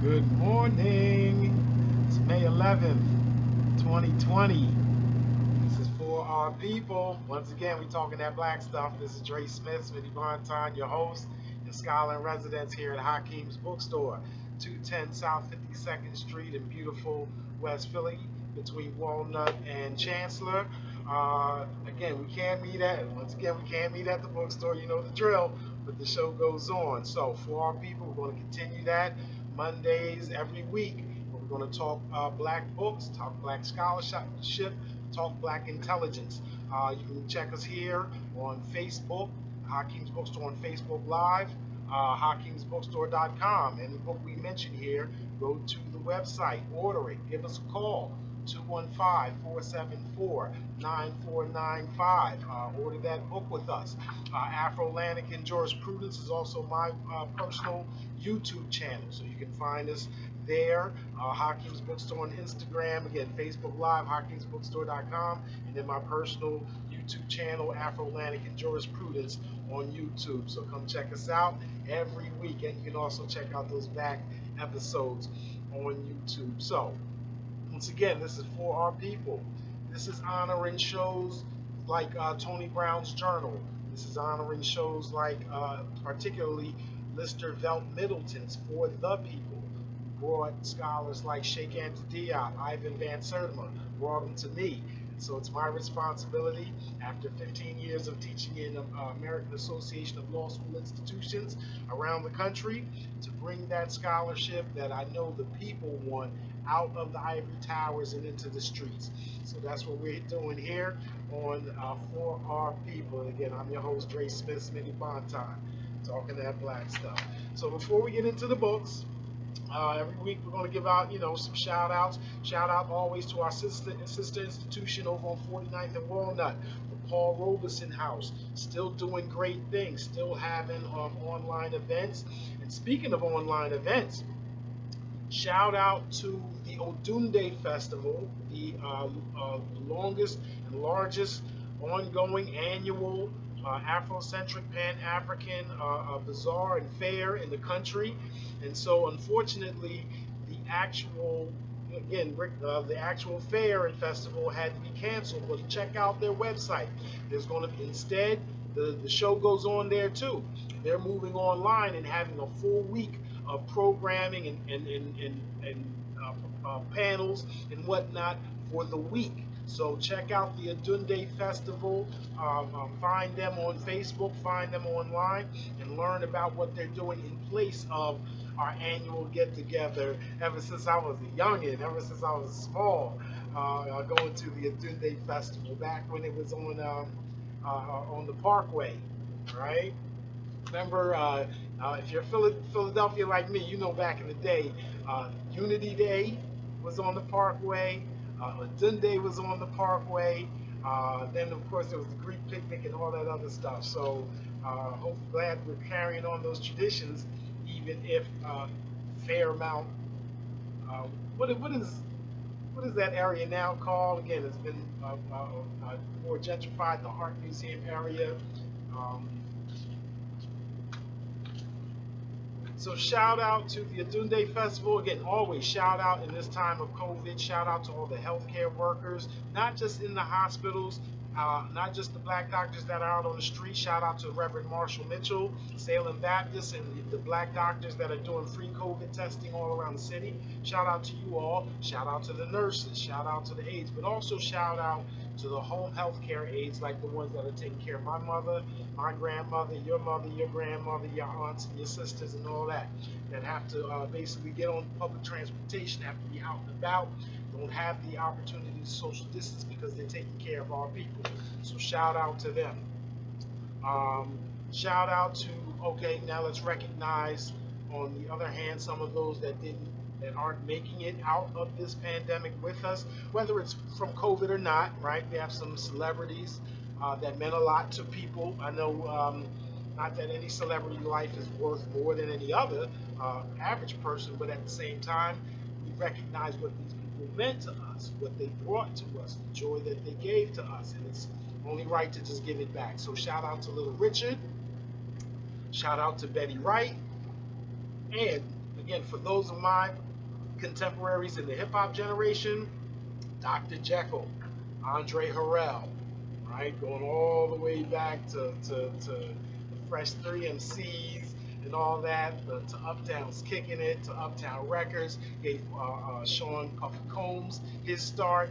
Good morning. It's May 11th, 2020. This is for our people. Once again, we're talking that black stuff. This is Dre Smith, Smitty Bonton, your host and scholar in residence here at Hakim's Bookstore, 210 South 52nd Street in beautiful West Philly between Walnut and Chancellor. Again, we can't meet at the bookstore. You know the drill, but the show goes on. So for our people, we're going to continue that Mondays every week. We're going to talk black books, talk black scholarship, talk black intelligence. You can check us here on Facebook, Hakim's Bookstore on Facebook Live, HakimsBookstore.com. Any book we mention here, go to the website, order it, give us a call. 215-474-9495. Order that book with us. AfrolanticanJurisprudence is also my personal YouTube channel, so you can find us there. Hakim's Bookstore on Instagram, again, Facebook Live, HakimsBookstore.com, and then my personal YouTube channel, AfrolanticanJurisprudence on YouTube. So come check us out every week, and you can also check out those back episodes on YouTube. So once again, this is for our people. This is honoring shows like Tony Brown's Journal. This is honoring shows like particularly Lister Velt Middleton's For the People. Brought scholars like Sheikh Anta Diop, Ivan Van Sertima, brought them to me. So it's my responsibility, after 15 years of teaching in American Association of Law School Institutions around the country, to bring that scholarship that I know the people want out of the ivory towers and into the streets. So that's what we're doing here on For Our People. And again, I'm your host, Dre Smith, Smitty Bonton, talking that black stuff. So before we get into the books, every week we're going to give out, some shout outs. Shout out always to our sister institution over on 49th and Walnut, the Paul Robeson House. Still doing great things, still having online events. And speaking of online events, shout out to the Odunde Festival, the longest and largest ongoing annual Afrocentric Pan-African bazaar and fair in the country. And so unfortunately, the actual fair and festival had to be canceled. But check out their website. There's going to be, instead, the show goes on there too. They're moving online and having a full week of programming and panels and whatnot for the week. So check out the Odunde Festival, find them on Facebook, find them online, and learn about what they're doing in place of our annual get-together. Ever since I was a youngin', ever since I was small, going to the Odunde Festival back when it was on the Parkway, right? Remember, if you're Philadelphia like me, you know back in the day, Unity Day was on the Parkway. Odunde was on the Parkway. Then, of course, there was the Greek picnic and all that other stuff. So, glad we're carrying on those traditions, even if Fairmount. What is that area now called? Again, it's been more gentrified. The Art Museum area. So shout out to the Odunde Festival. Again, always shout out in this time of COVID. Shout out to all the healthcare workers, not just in the hospitals, not just the black doctors that are out on the street. Shout out to Reverend Marshall Mitchell, Salem Baptist, and the black doctors that are doing free COVID testing all around the city. Shout out to you all. Shout out to the nurses. Shout out to the aides. But also shout out to the home health care aides, like the ones that are taking care of my mother, my grandmother, your grandmother, your aunts, and your sisters, and all that have to basically get on public transportation, have to be out and about, don't have the opportunity to social distance because they're taking care of our people. So shout out to them. Shout out to, okay, now let's recognize, on the other hand, some of those that aren't making it out of this pandemic with us, whether it's from COVID or not, right? We have some celebrities that meant a lot to people. I know not that any celebrity life is worth more than any other average person, but at the same time, we recognize what these people meant to us, what they brought to us, the joy that they gave to us, and it's only right to just give it back. So shout out to Little Richard, shout out to Betty Wright, and Again, for those of my contemporaries in the hip hop generation, Dr. Jekyll, Andre Harrell, right? Going all the way back to the Fresh 3 MCs and all that, to Uptown's Kicking It, to Uptown Records, gave Sean Puffy Combs his start,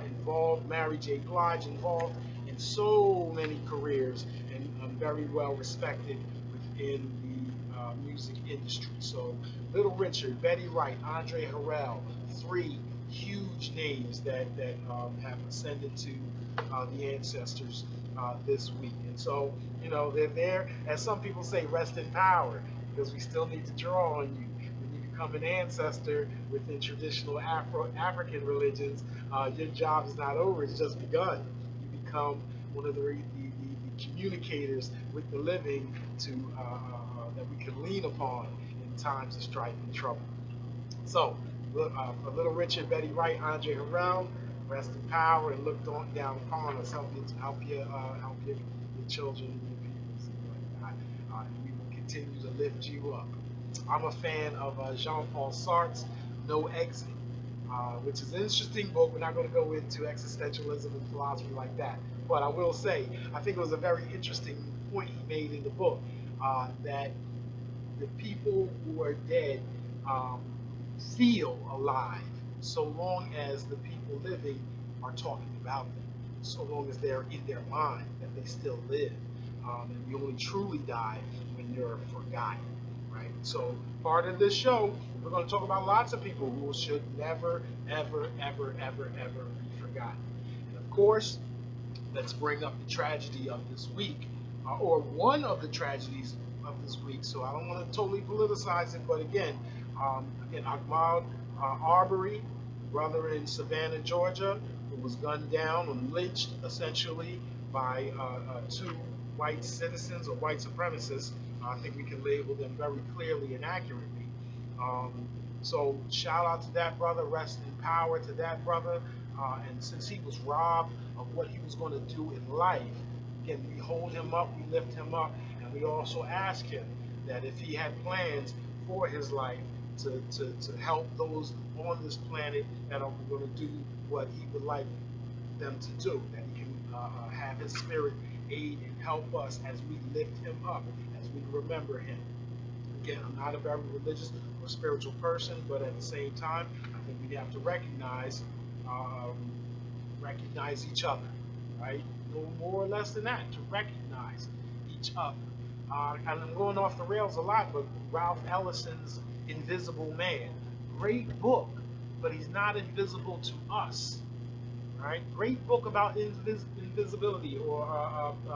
involved Mary J. Blige, involved in so many careers, and very well respected within the music industry. So Little Richard, Betty Wright, Andre Harrell, three huge names that have ascended to the ancestors this week. And so, you know, they're there, as some people say, rest in power, because we still need to draw on you. When you become an ancestor within traditional African religions, your job is not over, it's just begun. You become one of the communicators with the living that we can lean upon in times of strife and trouble. So, for Little Richard, Betty Wright, Andre Harrell, rest in power and look down upon us. Help your children and your people. And we will continue to lift you up. I'm a fan of Jean-Paul Sartre's No Exit, which is an interesting book. We're not going to go into existentialism and philosophy like that. But I will say, I think it was a very interesting point he made in the book, that the people who are dead feel alive so long as the people living are talking about them, so long as they're in their mind that they still live. And you only truly die when you're forgotten, right? So part of this show, we're going to talk about lots of people who should never, ever, ever, ever, ever be forgotten. And of course, let's bring up the tragedy of this week, or one of the tragedies of this week. So I don't want to totally politicize it, but again, Ahmaud Arbery, brother in Savannah, Georgia, who was gunned down and lynched essentially by two white citizens or white supremacists. I think we can label them very clearly and accurately. So shout out to that brother, rest in power to that brother. And since he was robbed of what he was going to do in life, again, we hold him up, we lift him up, and we also ask him that if he had plans for his life to help those on this planet that are going to do what he would like them to do, that he can have his spirit aid and help us as we lift him up, as we remember him. Again, I'm not a very religious or spiritual person, but at the same time, I think we have to recognize each other, right? No more or less than that, to recognize each other. And I'm going off the rails a lot, but Ralph Ellison's Invisible Man, great book, but he's not invisible to us, right? Great book about invisibility, or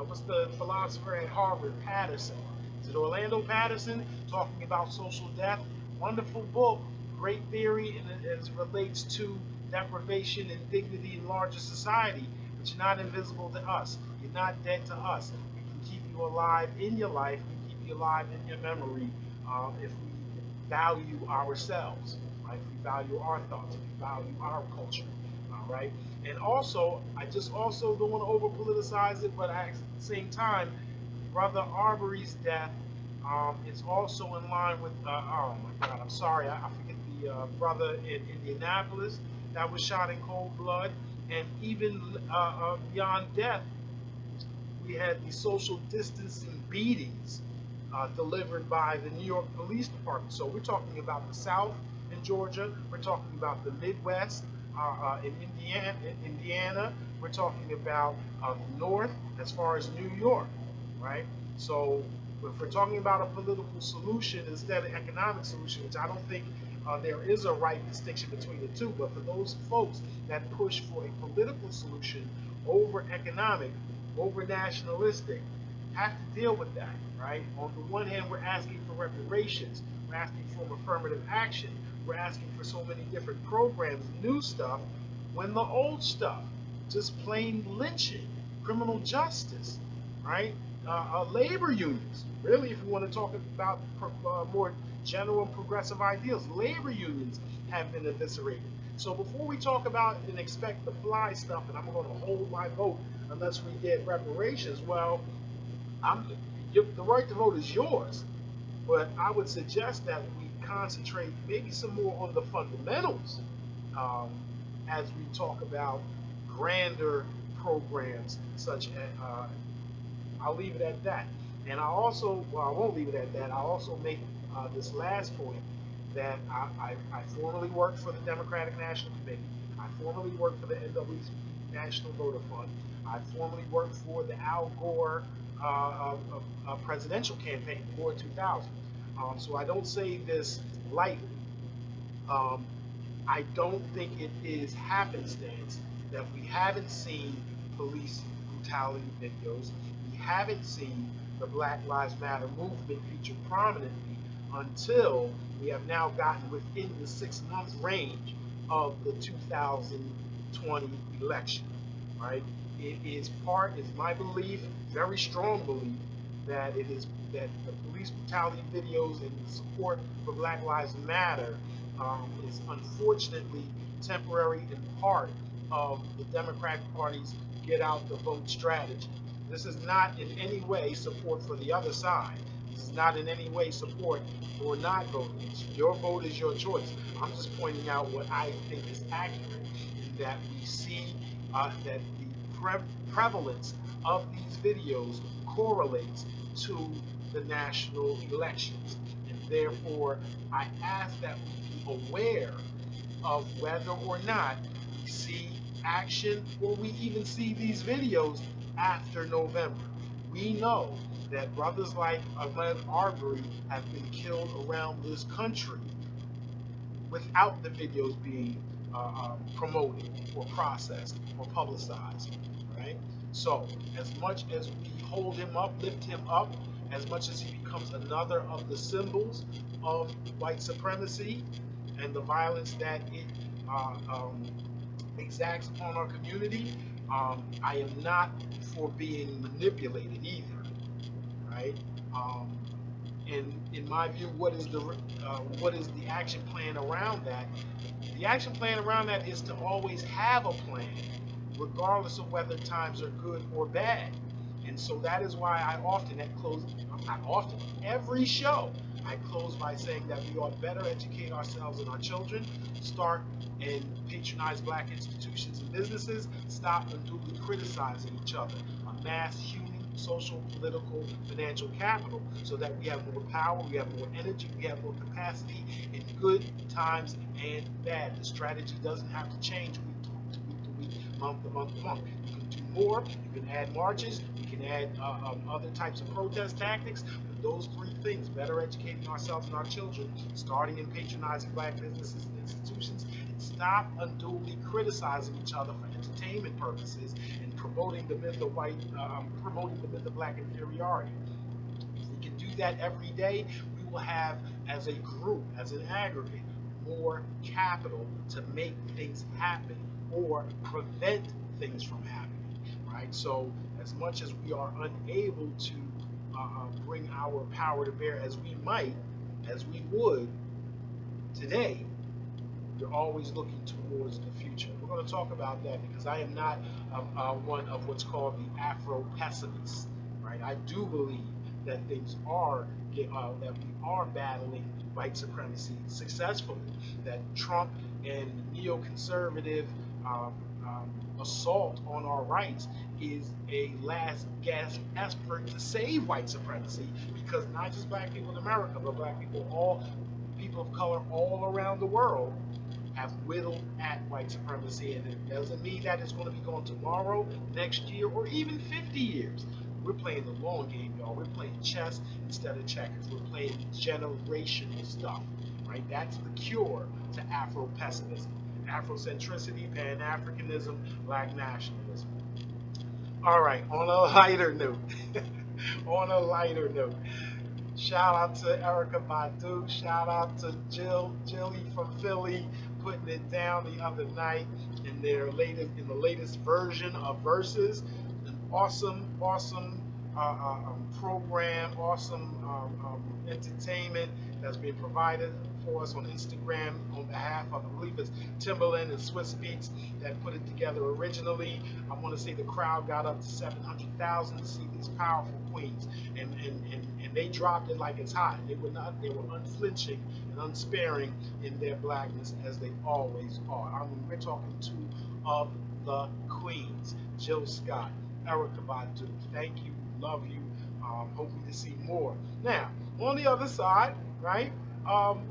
what's the philosopher at Harvard, Patterson? Is it Orlando Patterson, talking about social death? Wonderful book, great theory, and as it relates to deprivation and dignity in larger society. But you're not invisible to us. You're not dead to us. We can keep you alive in your life. We can keep you alive in your memory if we value ourselves, right? If we value our thoughts, if we value our culture, all right? And also, I just also don't want to over politicize it, but at the same time, Brother Arbery's death is also in line with, oh my God, I'm sorry, I forget the brother in Indianapolis that was shot in cold blood. And even beyond death, we had the social distancing beatings delivered by the New York Police Department. So we're talking about the South in Georgia, we're talking about the Midwest in Indiana, we're talking about the North as far as New York, right? So if we're talking about a political solution instead of economic solution, which I don't think there is a right distinction between the two, but for those folks that push for a political solution over economic, over nationalistic, have to deal with that, right? On the one hand, we're asking for reparations, we're asking for affirmative action, we're asking for so many different programs, new stuff, when the old stuff, just plain lynching, criminal justice, right? Labor unions, really, if we want to talk about more general and progressive ideals, labor unions have been eviscerated. So before we talk about and expect the fly stuff, and I'm going to hold my vote unless we get reparations, well, the right to vote is yours, but I would suggest that we concentrate maybe some more on the fundamentals um, as we talk about grander programs such as, I'll leave it at that. And I also, well, I won't leave it at that. I'll also make this last point that I formerly worked for the Democratic National Committee. I formerly worked for the NAACP National Voter Fund. I formerly worked for the Al Gore presidential campaign, Gore 2000. So I don't say this lightly. Um, I don't think it is happenstance that we haven't seen police brutality videos. We haven't seen the Black Lives Matter movement featured prominently until we have now gotten within the 6-month range of the 2020 election, right? It is my belief, very strong belief, that that the police brutality videos and support for Black Lives Matter is unfortunately temporary and part of the Democratic Party's get out the vote strategy. This is not in any way support for the other side. This is not in any way support for not voting. Your vote is your choice. I'm just pointing out what I think is accurate, in that we see that the prevalence of these videos correlates to the national elections. And therefore, I ask that we be aware of whether or not we see action or we even see these videos after November. We know that brothers like Leonard have been killed around this country without the videos being promoted or processed or publicized, right? So as much as we hold him up, lift him up, as much as he becomes another of the symbols of white supremacy and the violence that it exacts upon our community, I am not for being manipulated either, right? And in my view, what is the action plan around that? The action plan around that is to always have a plan, regardless of whether times are good or bad. And so that is why I often, every show, I close by saying that we ought better educate ourselves and our children, start and patronize Black institutions and businesses, stop unduly criticizing each other, amass human, social, political, financial capital, so that we have more power, we have more energy, we have more capacity in good times and bad. The strategy doesn't have to change week to week to week, month to month to month. You can do more, you can add marches, you can add other types of protest tactics. But those three things, better educating ourselves and our children, starting and patronizing Black businesses and institutions, and stop unduly criticizing each other for entertainment purposes and promoting the myth of promoting the myth of Black inferiority. If we can do that every day, we will have, as a group, as an aggregate, more capital to make things happen or prevent things from happening, right? So as much as we are unable to bring our power to bear as we would today, we're always looking towards the future. We're going to talk about that because I am not one of what's called the Afro-pessimists, right? I do believe that things are, that we are battling white supremacy successfully, that Trump and neoconservative assault on our rights is a last gasp effort to save white supremacy, because not just Black people in America, but Black people, all people of color all around the world have whittled at white supremacy, and it doesn't mean that it's going to be gone tomorrow, next year, or even 50 years. We're playing the long game, y'all. We're playing chess instead of checkers. We're playing generational stuff, right? That's the cure to Afro-pessimism, Afrocentricity, Pan-Africanism, Black nationalism. All right, on a lighter note, shout out to Erica Badu, shout out to Jilly from Philly, putting it down the other night in the latest version of Versus. An awesome program, awesome entertainment that's being provided for us on Instagram on behalf of, I believe it's Timberland and Swiss Beats that put it together originally. I want to say the crowd got up to 700,000 to see these powerful Queens, and they dropped it like it's hot. They were unflinching and unsparing in their blackness, as they always are. I mean, we're talking two of the queens: Jill Scott, Erykah Badu. Thank you, love you. Hoping to see more. Now, on the other side, right? Um,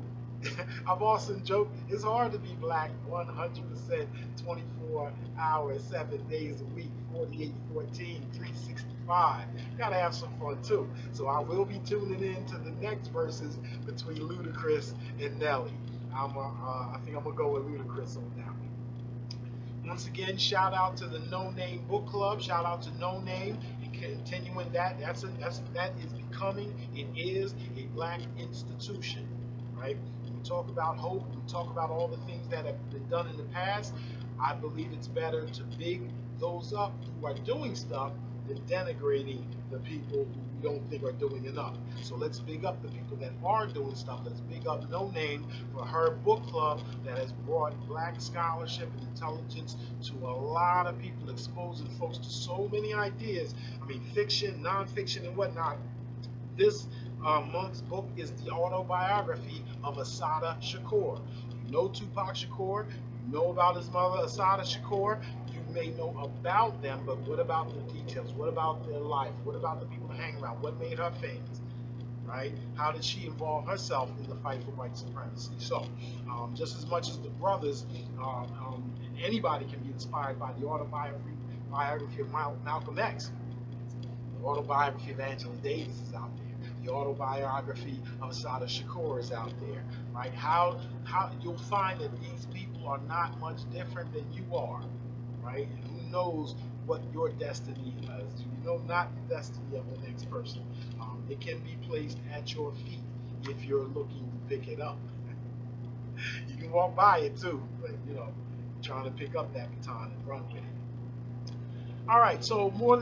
I've also joked it's hard to be black 100%, 24 hours, 7 days a week, 48, 14, 365. Gotta have some fun too. So I will be tuning in to the next verses between Ludacris and Nelly. I think I'm gonna go with Ludacris on that one. Once again, shout out to the No Name Book Club. Shout out to No Name and continuing that. That is becoming. It is a black institution, right? When we talk about hope, we talk about all the things that have been done in the past. I believe it's better to big those up who are doing stuff than denigrating the people who we don't think are doing enough. So let's big up the people that are doing stuff. Let's big up No Name for her book club that has brought black scholarship and intelligence to a lot of people, exposing folks to so many ideas. I mean, fiction, nonfiction, and whatnot. This month's book is the autobiography of Assata Shakur. You know Tupac Shakur, you know about his mother, Assata Shakur. You may know about them, but what about the details? What about their life? What about the people that hang around? What made her famous? Right? How did she involve herself in the fight for white supremacy? So, just as much as the brothers, anybody can be inspired by the autobiography of Malcolm X. The autobiography of Angela Davis is out there. The autobiography of Assata Shakur is out there, right? How you'll find that these people are not much different than you are, right? And who knows what your destiny is? You know not the destiny of the next person. It can be placed at your feet if you're looking to pick it up. You can walk by it too, but trying to pick up that baton and run with it. All right, so more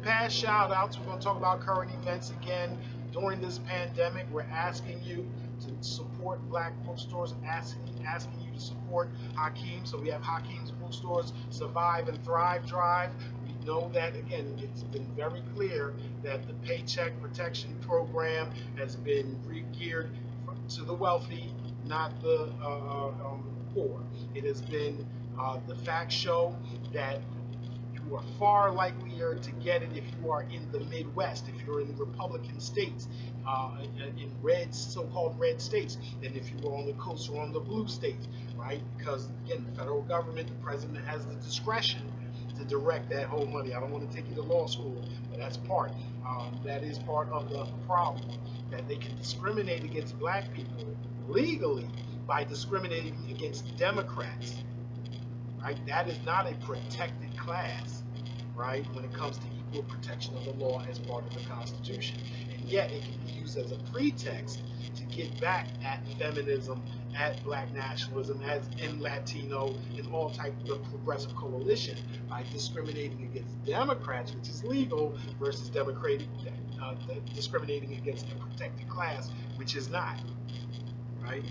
past shout outs. We're going to talk about current events again. During this pandemic, we're asking you to support black bookstores, asking you to support Hakim. So we have Hakim's Bookstore's Survive and Thrive Drive. We know that, again, it's been very clear that the Paycheck Protection Program has been geared to the wealthy, not the poor. It has been the facts show that you are far likelier to get it if you are in the Midwest, if you're in Republican states, in red, so-called red states, than if you were on the coast or on the blue states, right? Because, again, the federal government, the president has the discretion to direct that whole money. I don't want to take you to law school, but that is part of the problem, that they can discriminate against black people legally by discriminating against Democrats. Right? That is not a protected class, right? When it comes to equal protection of the law as part of the Constitution. And yet it can be used as a pretext to get back at feminism, at black nationalism, as in Latino, in all types of progressive coalition by discriminating against Democrats, which is legal, versus discriminating against a protected class, which is not, right?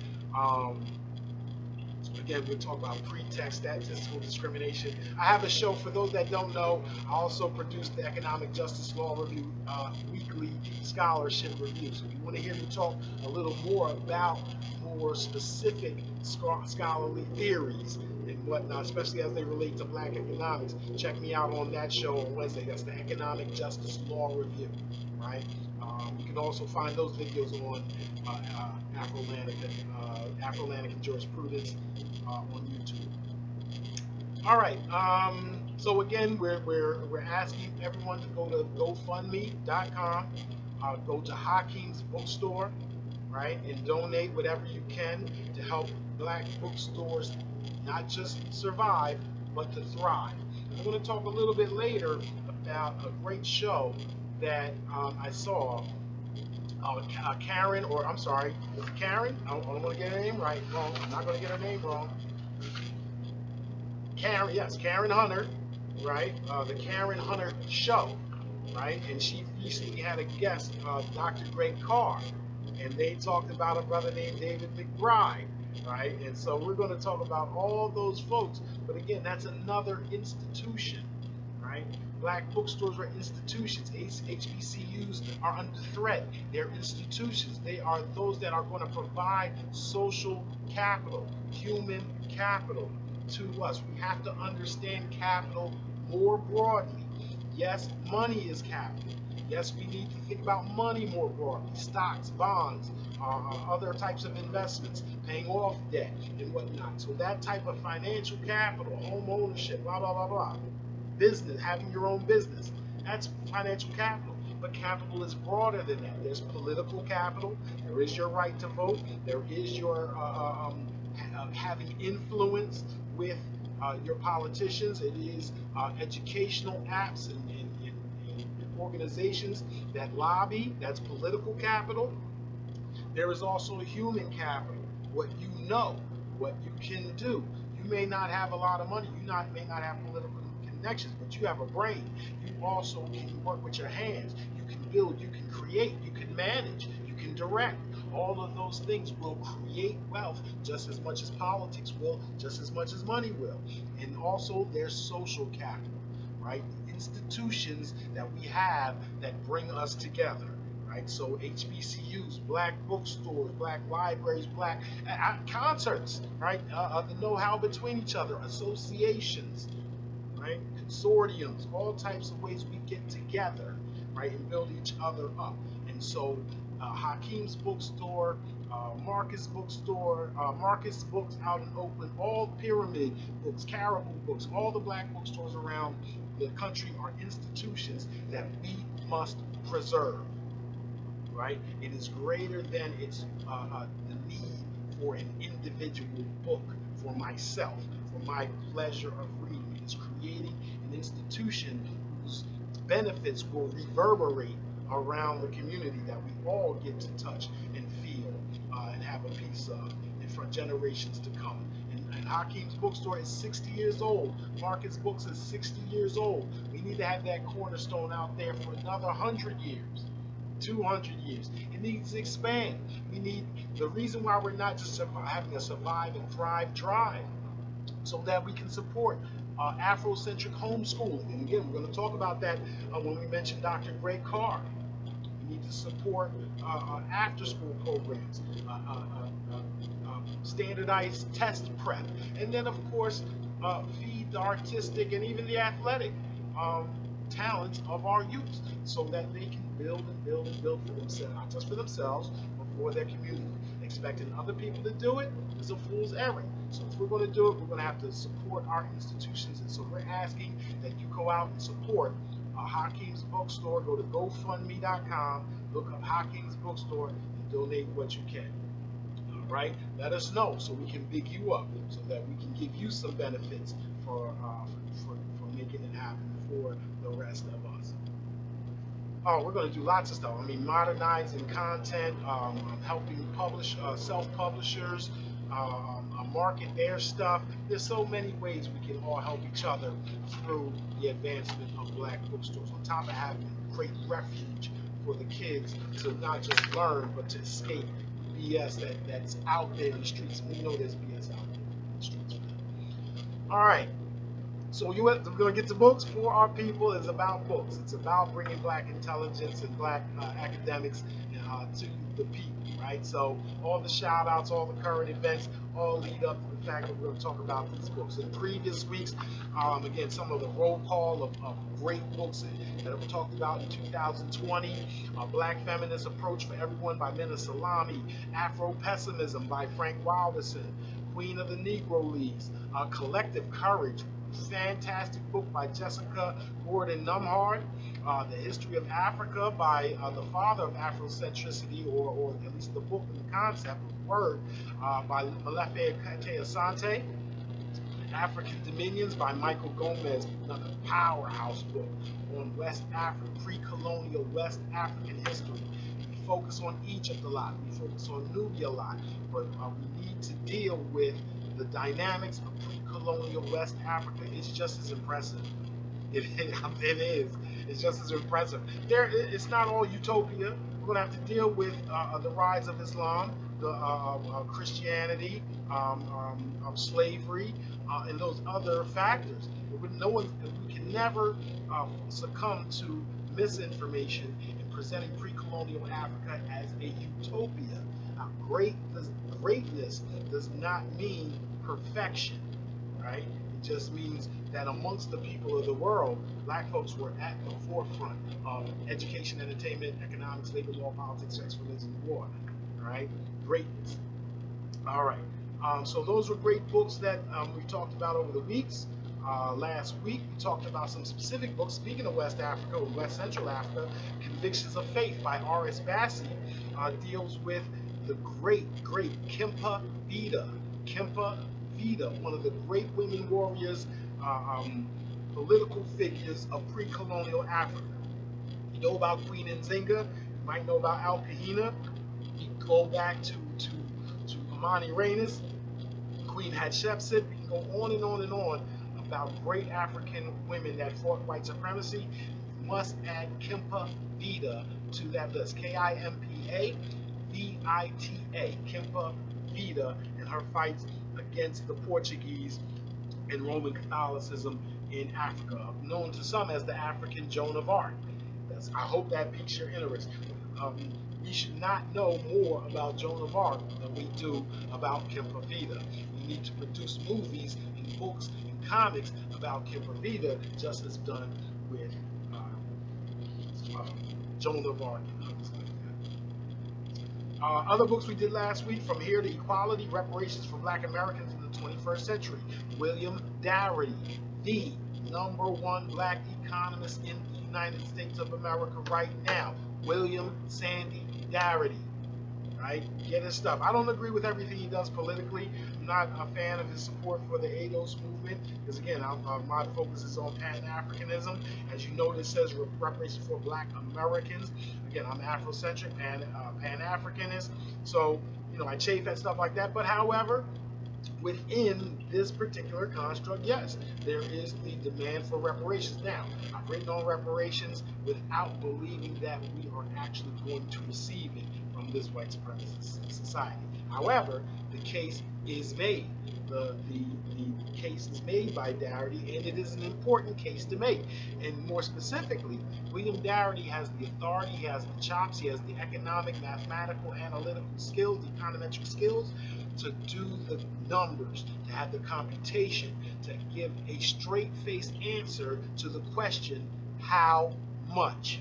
Again, we'll talk about pretext, statistical discrimination. I have a show, for those that don't know, I also produce the Economic Justice Law Review weekly scholarship review. So if you want to hear me talk a little more about more specific scholarly theories and whatnot, especially as they relate to black economics, check me out on that show on Wednesday. That's the Economic Justice Law Review, right? You can also find those videos on Afrolantican Jurisprudence on YouTube. All right. So again, we're asking everyone to go to GoFundMe.com, go to Hakim's Bookstore, right, and donate whatever you can to help black bookstores not just survive but to thrive. I'm going to talk a little bit later about a great show that I saw. Karen, or I'm sorry, is it Karen? I don't want to get her name wrong. I'm not going to get her name wrong. Karen, yes, Karen Hunter, right? The Karen Hunter Show, right? And she recently had a guest, Dr. Greg Carr, and they talked about a brother named David McBride, right? And so we're going to talk about all those folks. But again, that's another institution, right? Black bookstores are institutions. HBCUs are under threat. They're institutions. They are those that are going to provide social capital, human capital to us. We have to understand capital more broadly. Yes, money is capital. Yes, we need to think about money more broadly. Stocks, bonds, other types of investments, paying off debt and whatnot. So that type of financial capital, home ownership, blah, blah, blah, blah. Business, having your own business, that's financial capital. But capital is broader than that. There's political capital. There is your right to vote. There is your having influence with your politicians. It is educational apps and organizations that lobby. That's political capital. There is also human capital. What you know, what you can do. You may not have a lot of money. May not have political connections, but you have a brain. You also can work with your hands. You can build. You can create. You can manage. You can direct. All of those things will create wealth just as much as politics will, just as much as money will. And also there's social capital, right? Institutions that we have that bring us together, right? So HBCUs, black bookstores, black libraries, black concerts, right? The know-how between each other, associations, right? Consortiums, all types of ways we get together, right, and build each other up. And so Hakim's Bookstore, Marcus Bookstore, Marcus Books out in Oakland, all Pyramid Books, Caribou Books, all the black bookstores around the country are institutions that we must preserve, right? It is greater than its the need for an individual book for myself, for my pleasure of reading. It is creating an institution whose benefits will reverberate around the community that we all get to touch and feel and have a piece of and for generations to come. And Hakim's Bookstore is 60 years old. Marcus Books is 60 years old. We need to have that cornerstone out there for another 100 years, 200 years. It needs to expand. We need, the reason why we're not just having a survive and thrive drive, so that we can support Afrocentric homeschooling. And again, we're going to talk about that when we mention Dr. Greg Carr. We need to support after-school programs, standardized test prep, and then, of course, feed the artistic and even the athletic talents of our youth so that they can build and build and build for themselves, not just for themselves, but for their community. Expecting other people to do it is a fool's errand. So if we're going to do it, we're going to have to support our institutions. And so we're asking that you go out and support Hakim's Bookstore. Go to GoFundMe.com, look up Hakim's Bookstore, and donate what you can. All right? Let us know so we can big you up, so that we can give you some benefits for making it happen for the rest of us. Oh, we're going to do lots of stuff. I mean, modernizing content, helping publish self-publishers, market their stuff. There's so many ways we can all help each other through the advancement of black bookstores, on top of having a great refuge for the kids to not just learn, but to escape BS that's out there in the streets. We know there's BS out there in the streets. All right. So we're going to get to books. For Our People is about books. It's about bringing black intelligence and black academics to the people, right? So all the shout outs, all the current events, all lead up to the fact that we're going to talk about these books. In previous weeks, again, some of the roll call of great books that were talked about in 2020, Black Feminist Approach for Everyone by Mina Salami, Afro-Pessimism by Frank Wilderson, Queen of the Negro Leagues, Collective Courage, fantastic book by Jessica Gordon Numhard, The History of Africa by the father of Afrocentricity, or at least the book and the concept of word, by Molefe Asante, African Dominions by Michael Gomez, another powerhouse book on West Africa, pre-colonial West African history. We focus on Egypt a lot, we focus on Nubia a lot, but we need to deal with the dynamics of pre-colonial West Africa. Is just as impressive. It is. It's just as impressive. It's not all utopia. We're going to have to deal with the rise of Islam. the Christianity, slavery, and those other factors. No one, we can never succumb to misinformation in presenting pre-colonial Africa as a utopia. Greatness does not mean perfection, right? It just means that amongst the people of the world, black folks were at the forefront of education, entertainment, economics, labor law, politics, sex, religion, and war, right? Greatness. All right. So those were great books that we talked about over the weeks. Last week, we talked about some specific books. Speaking of West Africa, or West Central Africa, Convictions of Faith by R.S. Bassi deals with the great Kempa Vida. Kempa Vida, one of the great women warriors, political figures of pre-colonial Africa. You know about Queen Nzinga, you might know about Al Kahina. You can go back to Amani Reines, Queen Hatshepsut. We can go on and on and on about great African women that fought white supremacy. You must add Kempa Vida to that list. K-I-M-P-A V-I-T-A, Kempa Vida, and her fights against the Portuguese and Roman Catholicism in Africa, known to some as the African Joan of Arc. I hope that piques your interest. We should not know more about Joan of Arc than we do about Kempa Vida. We need to produce movies and books and comics about Kempa Vida, just as done with Joan of Arc and others like that. Other books we did last week: From Here to Equality, Reparations for Black Americans in the 21st Century. William Darity, the #1 black economist in the United States of America right now. William Sandy Darity, right? Get his stuff. I don't agree with everything he does politically. I'm not a fan of his support for the ADOS movement, because again, my focus is on Pan-Africanism. As you notice, it says reparations for Black Americans. Again, I'm Afrocentric and Pan-Africanist, so I chafe at stuff like that. But however, within this particular construct, yes, there is the demand for reparations. Now, I've written on reparations without believing that we are actually going to receive it from this white supremacist society. However, the case is made. The case is made by Darity, and it is an important case to make. And more specifically, William Darity has the authority, he has the chops, he has the economic, mathematical, analytical skills, the econometric skills to do the numbers, to have the computation, to give a straight-faced answer to the question, how much?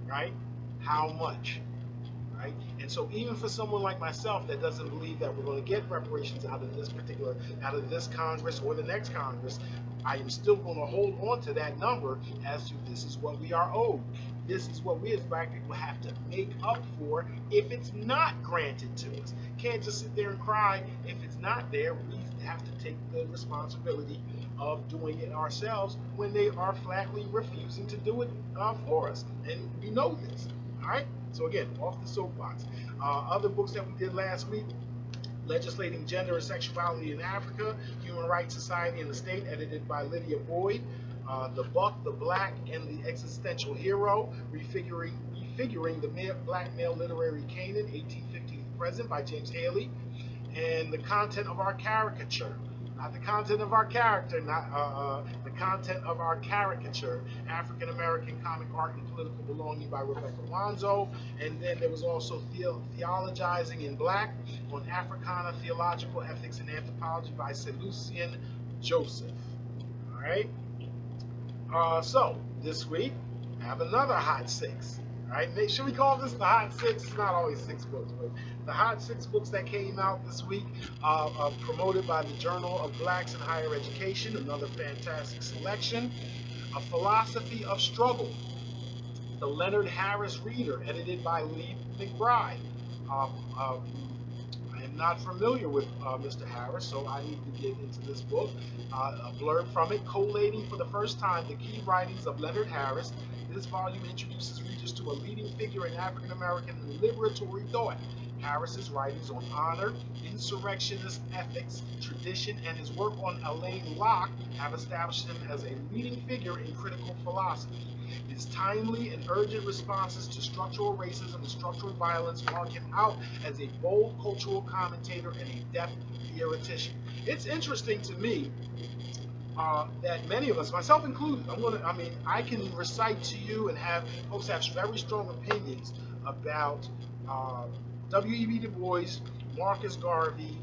Right? How much? Right? And so even for someone like myself that doesn't believe that we're going to get reparations out of this Congress or the next Congress, I am still going to hold on to that number as to this is what we are owed. This is what we as black people have to make up for if it's not granted to us. Can't just sit there and cry if it's not there. We have to take the responsibility of doing it ourselves when they are flatly refusing to do it for us. And we know this. All right? So again, off the soapbox. Other books that we did last week: Legislating Gender and Sexuality in Africa, Human Rights, Society, and the State, edited by Lydia Boyd. The Buck, the Black, and the Existential Hero, refiguring the black male literary Canaan, 1850 to present, by James Haley. And The Content of Our Caricature, not the content of our character, not the content of our caricature, African American Comic Art and Political Belonging, by Rebecca Alonzo. And then there was also Theologizing in Black on Africana, Theological Ethics and Anthropology, by Seleucian Joseph. All right. So this week, I have another Hot Six. All right, make sure we call this the Hot Six. It's not always 6 books, but the Hot 6 books that came out this week, promoted by the Journal of Blacks in Higher Education. Another fantastic selection. A Philosophy of Struggle, the Leonard Harris Reader, edited by Lee McBride. I am not familiar with Mr. Harris, so I need to get into this book. A blurb from it: collating for the first time the key writings of Leonard Harris. This volume introduces readers to a leading figure in African American liberatory thought, Harris's writings on honor, insurrectionist ethics, tradition, and his work on Alain Locke have established him as a leading figure in critical philosophy. His timely and urgent responses to structural racism and structural violence mark him out as a bold cultural commentator and a deft theoretician. It's interesting to me that many of us, myself included, I can recite to you and have folks have very strong opinions about W.E.B. Du Bois, Marcus Garvey,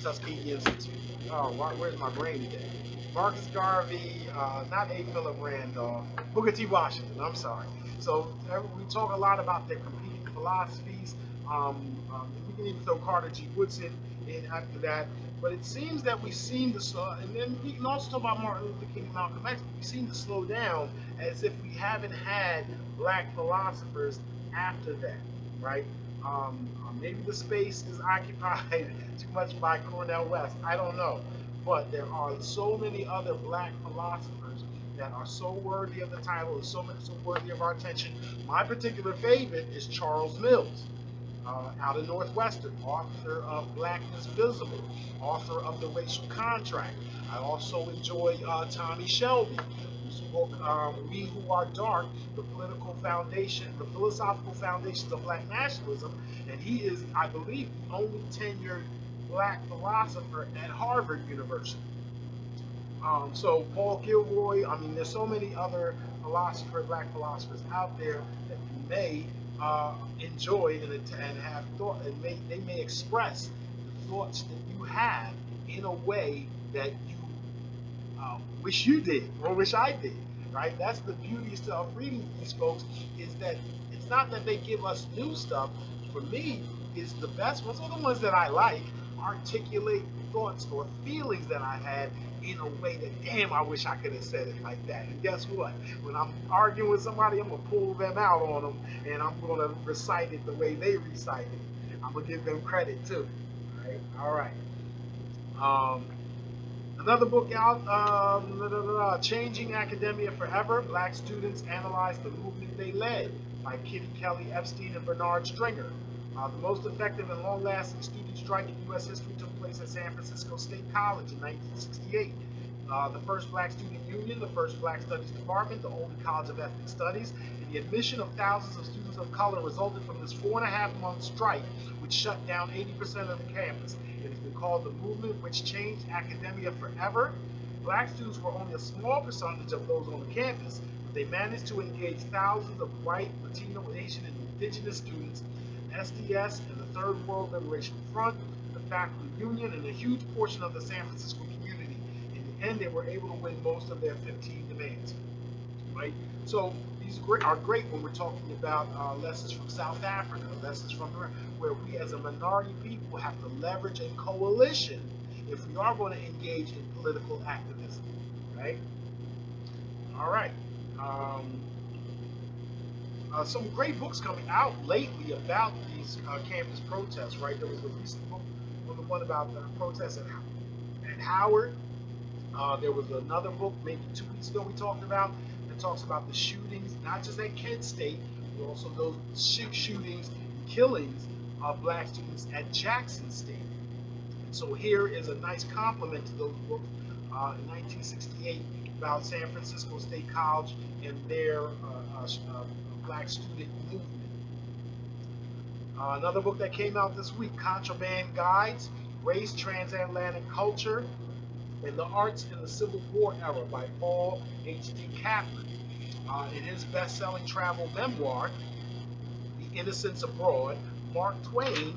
Tuskegee Institute. Oh, where's my brain today? Marcus Garvey, not A. Philip Randolph, Booker T. Washington. I'm sorry. So we talk a lot about their competing philosophies. We can even throw Carter G. Woodson in after that. But it seems that we seem to slow, and then we can also talk about Martin Luther King and Malcolm X. We seem to slow down as if we haven't had black philosophers after that, right? Maybe the space is occupied too much by Cornel West. I don't know. But there are so many other black philosophers that are so worthy of the title and so worthy of our attention. My particular favorite is Charles Mills, out of Northwestern, author of Blackness Visible, author of The Racial Contract. I also enjoy Tommy Shelby, whose book, We Who Are Dark, the philosophical foundations of black nationalism, and he is, I believe, the only tenured black philosopher at Harvard University. So Paul Gilroy, there's so many other black philosophers out there that you may enjoy and have thought, and they may express the thoughts that you have in a way that you wish you did or wish I did, right? That's the beauty of reading these folks, is that it's not that they give us new stuff. For me, is the best ones are the ones that I like, articulate thoughts or feelings that I had in a way that, damn, I wish I could have said it like that. And guess what? When I'm arguing with somebody, I'm going to pull them out on them, and I'm going to recite it the way they recite it. I'm going to give them credit, too. All right. Another book out, Changing Academia Forever, Black Students Analyze the Movement They Led, by Kitty Kelly Epstein and Bernard Stringer. The most effective and long-lasting student strike in U.S. history took place at San Francisco State College in 1968. The first black student union, the first black studies department, the only college of ethnic studies, and the admission of thousands of students of color resulted from this 4.5-month strike, which shut down 80% of the campus. It has been called the movement which changed academia forever. Black students were only a small percentage of those on the campus, but they managed to engage thousands of white, Latino, Asian, and indigenous students, SDS and the Third World Liberation Front, the faculty union, and a huge portion of the San Francisco community. In the end, they were able to win most of their 15 demands. Right? So these are great when we're talking about lessons from South Africa, lessons from where we as a minority people have to leverage a coalition if we are going to engage in political activism. Right? All right. Some great books coming out lately about these campus protests, right? There was a recent book, the one about the protests at Howard. There was another book maybe 2 weeks ago we talked about that talks about the shootings, not just at Kent State, but also those shootings and killings of black students at Jackson State. And so here is a nice complement to those books in 1968 about San Francisco State College and their black student movement. Another book that came out this week, Contraband Guides, Race, Transatlantic Culture, and the Arts in the Civil War Era by Paul H.D. Kaplan. In his best-selling travel memoir, The Innocents Abroad, Mark Twain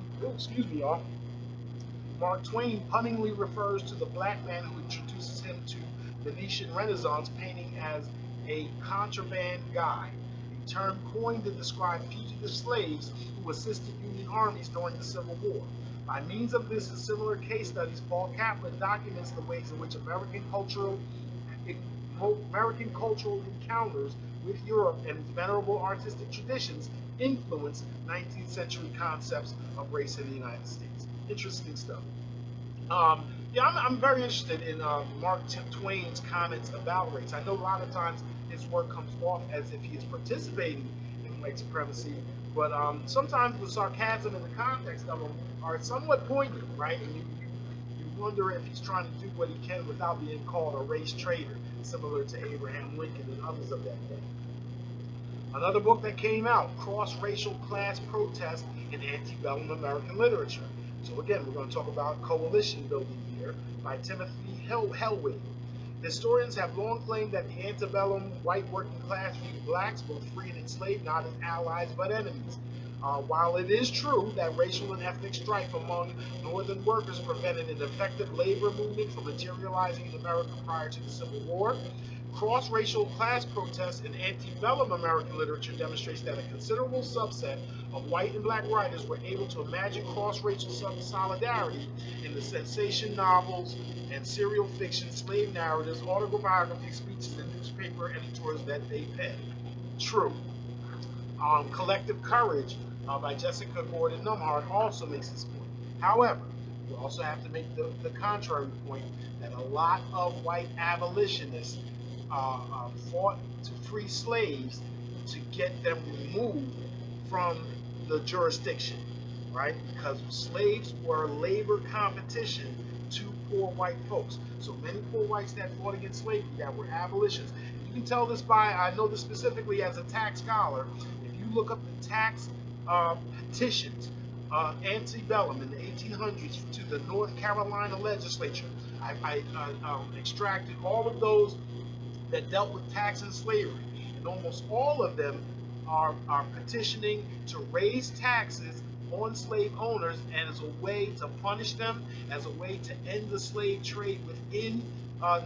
punningly refers to the black man who introduces him to Venetian Renaissance painting as a contraband guide, a term coined to describe fugitive slaves who assisted Union armies during the Civil War. By means of this and similar case studies, Paul Kaplan documents the ways in which American cultural encounters with Europe and its venerable artistic traditions influenced 19th century concepts of race in the United States. Interesting stuff. I'm very interested in Mark Twain's comments about race. I know a lot of times his work comes off as if he is participating in white supremacy, but sometimes the sarcasm and the context of them are somewhat poignant, right? And you wonder if he's trying to do what he can without being called a race traitor, similar to Abraham Lincoln and others of that day. Another book that came out, Cross-Racial Class Protest in Antebellum American Literature. So again, we're going to talk about coalition building here by Timothy Hellwig. Historians have long claimed that the antebellum white working class viewed blacks, both free and enslaved, not as allies but enemies. While it is true that racial and ethnic strife among northern workers prevented an effective labor movement from materializing in America prior to the Civil War, cross-racial class protests in antebellum American literature demonstrates that a considerable subset of white and black writers were able to imagine cross-racial solidarity in the sensation novels and serial fiction, slave narratives, autobiography speeches, and newspaper editorials that they penned. True. Collective Courage by Jessica Gordon Numhart also makes this point. However, you also have to make the contrary point that a lot of white abolitionists fought to free slaves to get them removed from the jurisdiction, right? Because slaves were labor competition to poor white folks. So many poor whites that fought against slavery that were abolitionists. You can tell this by, I know this specifically as a tax scholar, if you look up the tax petitions antebellum in the 1800s to the North Carolina legislature, I extracted all of those that dealt with tax and slavery, and almost all of them are petitioning to raise taxes on slave owners and as a way to punish them, as a way to end the slave trade within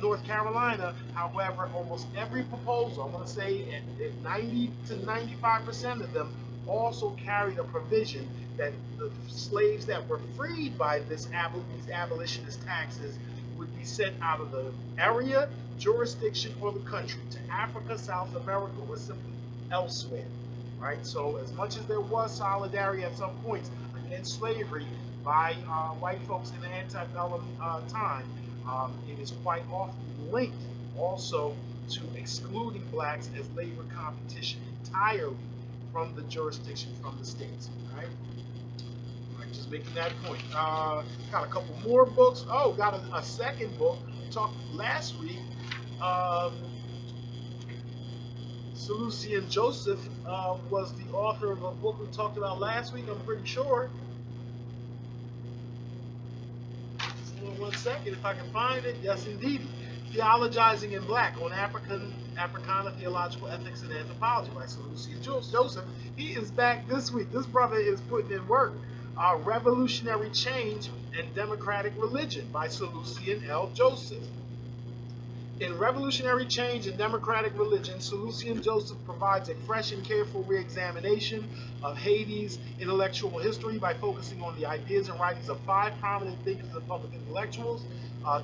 North Carolina. However, almost every proposal, I'm going to say at 90 to 95% of them, also carried a provision that the slaves that were freed by these abolitionist taxes would be sent out of the area, jurisdiction, or the country to Africa, South America, or simply elsewhere, right? So as much as there was solidarity at some points against slavery by white folks in the antebellum time, it is quite often linked also to excluding blacks as labor competition entirely from the jurisdiction, from the states, right? Just making that point. Got a couple more books. Oh, got a second book. We talked last week. Seleucian Joseph was the author of a book we talked about last week, I'm pretty sure. Just hold on 1 second if I can find it. Yes, indeed. Theologizing in Black on Africana Theological Ethics and Anthropology by Seleucian Joseph. He is back this week. This brother is putting in work. Revolutionary Change and Democratic Religion by Seleucian L. Joseph. In Revolutionary Change and Democratic Religion, Seleucian Joseph provides a fresh and careful re-examination of Haiti's intellectual history by focusing on the ideas and writings of 5 prominent thinkers and public intellectuals,